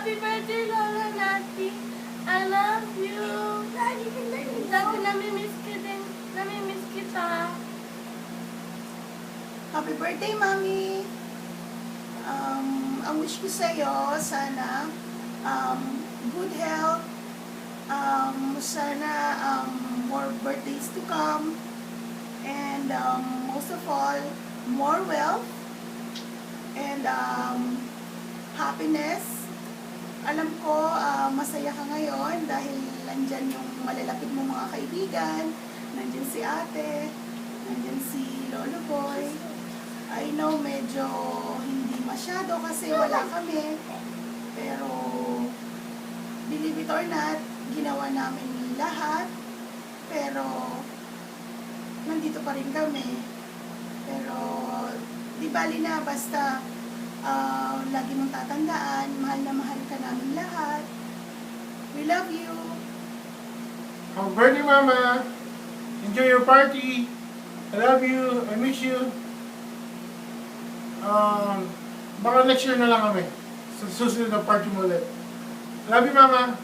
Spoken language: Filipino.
Happy birthday, Lola Nati. I love you. Dati namimiss ka din. Namimiss kita. Happy birthday, Mami. Ang wish ko sa'yo, sana good health. Sana more birthdays to come. And most of all, more wealth. And happiness. Alam ko, masaya ka ngayon dahil nandyan yung malalapit mo mga kaibigan. Nandyan si ate. Nandyan si Lolo Boy. I know medyo hindi masyado kasi wala kami. Pero, believe it or not, ginawa namin lahat. Pero, nandito pa rin kami. Pero, di bali na, basta lagi mong tatandaan, mahal na mahal ka namin lahat. We love you. Happy birthday, Mama. Enjoy your party. I love you. I miss you. Baka next year na lang kami. Sa susunod na party mo ulit. Love you, Mama.